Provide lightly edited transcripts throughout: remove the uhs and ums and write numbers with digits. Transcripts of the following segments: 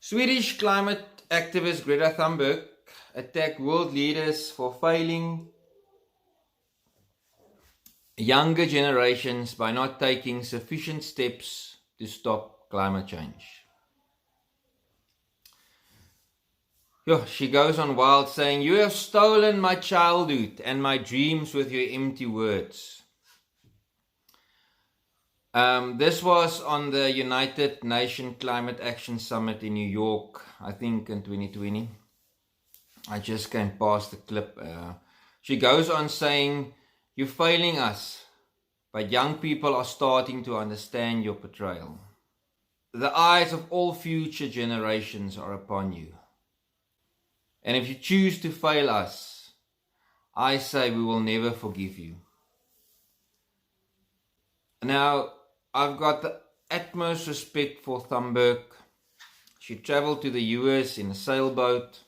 Swedish climate activist Greta Thunberg attacked world leaders for failing younger generations by not taking sufficient steps to stop climate change. She goes on wild saying, "You have stolen my childhood and my dreams with your empty words." This was on the United Nations Climate Action Summit in New York, I think in 2020. I just came past the clip. She goes on saying, "You're failing us, but young people are starting to understand your betrayal. The eyes of all future generations are upon you. And if you choose to fail us, I say we will never forgive you." Now, I've got the utmost respect for Thunberg. She traveled to the US in a sailboat,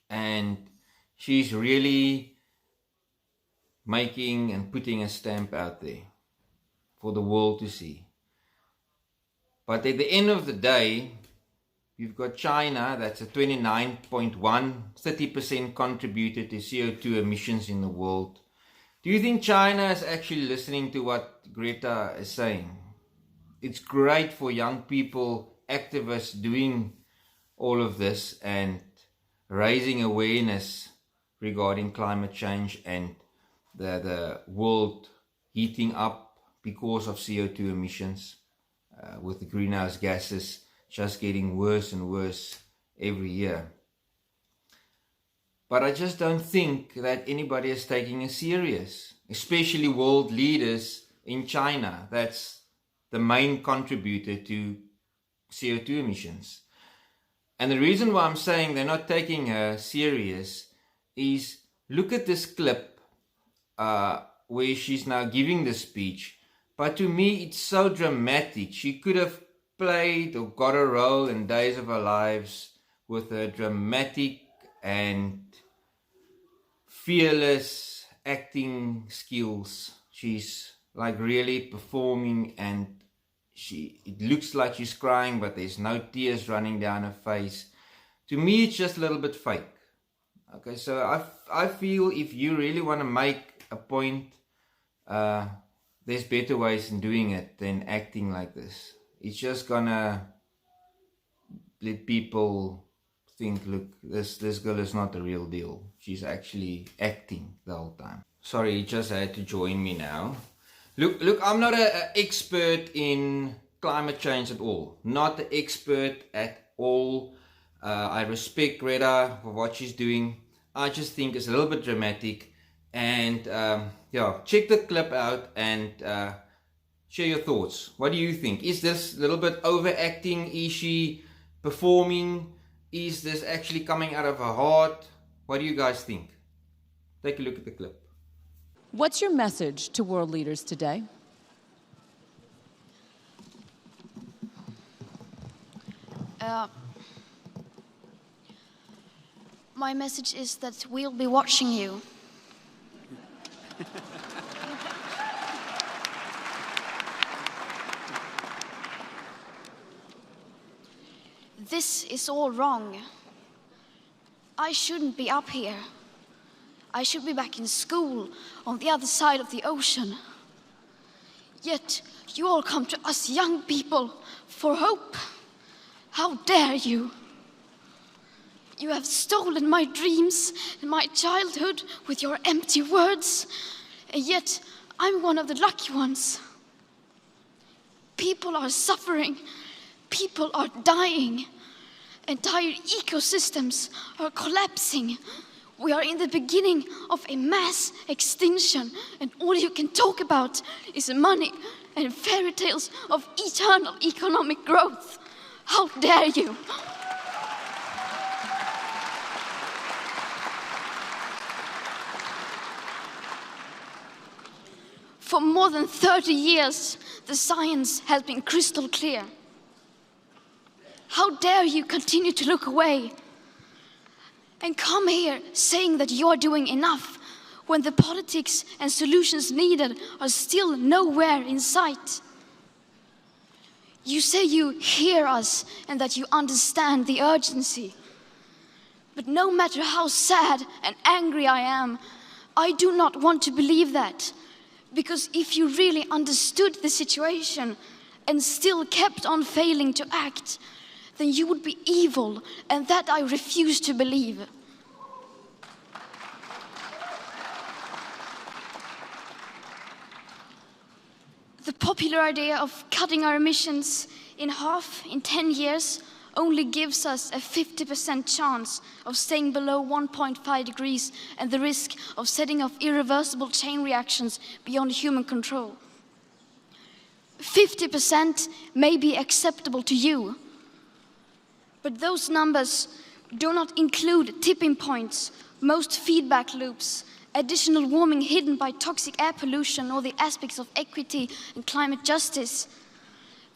and she's really making and putting a stamp out there for the world to see. But at the end of the day, you've got China, that's a 29.1, 30% contributor to CO2 emissions in the world. Do you think China is actually listening to what Greta is saying? It's great for young people, activists doing all of this and raising awareness regarding climate change and the world heating up because of CO2 emissions, with the greenhouse gases just getting worse and worse every year. But I just don't think that anybody is taking it serious, especially world leaders in China. That's the main contributor to CO2 emissions. And the reason why I'm saying they're not taking her serious is, look at this clip where she's now giving the speech. But to me, it's so dramatic. She could have played or got a role in Days of Our Lives with her dramatic and fearless acting skills. She's like really performing, and it looks like she's crying, but there's no tears running down her face. To me, it's just a little bit fake. Okay, so I feel if you really want to make a point, there's better ways in doing it than acting like this. It's just gonna let people think, look, this girl is not the real deal. She's actually acting the whole time. Sorry, you just had to join me now. Look, I'm not an expert in climate change at all. Not an expert at all. I respect Greta for what she's doing. I just think it's a little bit dramatic. And check the clip out and share your thoughts. What do you think? Is this a little bit overacting? Is she performing? Is this actually coming out of her heart? What do you guys think? Take a look at the clip. What's your message to world leaders today? My message is that we'll be watching you. This is all wrong. I shouldn't be up here. I should be back in school on the other side of the ocean. Yet you all come to us young people for hope. How dare you? You have stolen my dreams and my childhood with your empty words, and yet I'm one of the lucky ones. People are suffering, people are dying, entire ecosystems are collapsing. We are in the beginning of a mass extinction, and all you can talk about is money and fairy tales of eternal economic growth. How dare you? For more than 30 years, the science has been crystal clear. How dare you continue to look away and come here saying that you're doing enough when the politics and solutions needed are still nowhere in sight? You say you hear us and that you understand the urgency. But no matter how sad and angry I am, I do not want to believe that. Because if you really understood the situation and still kept on failing to act, then you would be evil, and that I refuse to believe. The popular idea of cutting our emissions in half in 10 years only gives us a 50% chance of staying below 1.5 degrees and the risk of setting off irreversible chain reactions beyond human control. 50% may be acceptable to you, but those numbers do not include tipping points, most feedback loops, additional warming hidden by toxic air pollution, or the aspects of equity and climate justice.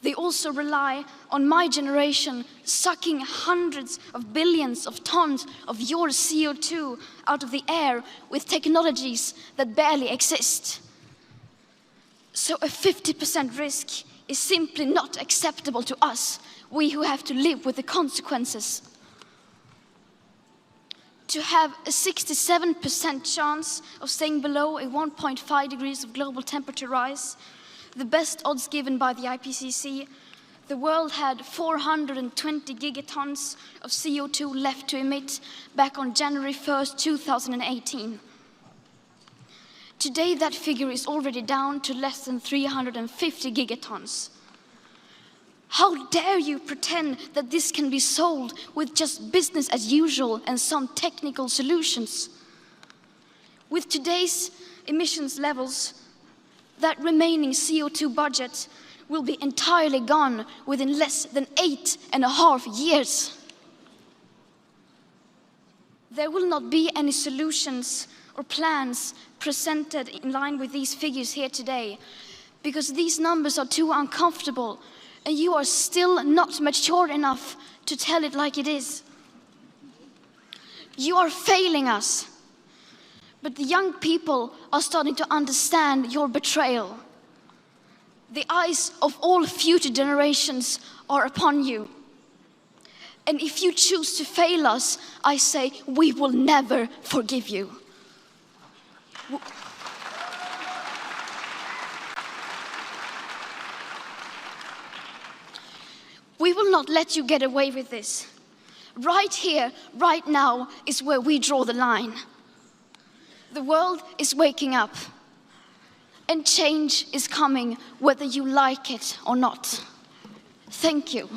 They also rely on my generation sucking hundreds of billions of tons of your CO2 out of the air with technologies that barely exist. So a 50% risk is simply not acceptable to us, we who have to live with the consequences. To have a 67% chance of staying below a 1.5 degrees of global temperature rise, the best odds given by the IPCC, the world had 420 gigatons of CO2 left to emit back on January 1st, 2018. Today, that figure is already down to less than 350 gigatons. How dare you pretend that this can be solved with just business as usual and some technical solutions? With today's emissions levels, that remaining CO2 budget will be entirely gone within less than 8.5 years. There will not be any solutions or plans presented in line with these figures here today, because these numbers are too uncomfortable and you are still not mature enough to tell it like it is. You are failing us, but the young people are starting to understand your betrayal. The eyes of all future generations are upon you. And if you choose to fail us, I say we will never forgive you. We will not let you get away with this. Right here, right now, is where we draw the line. The world is waking up, and change is coming whether you like it or not. Thank you.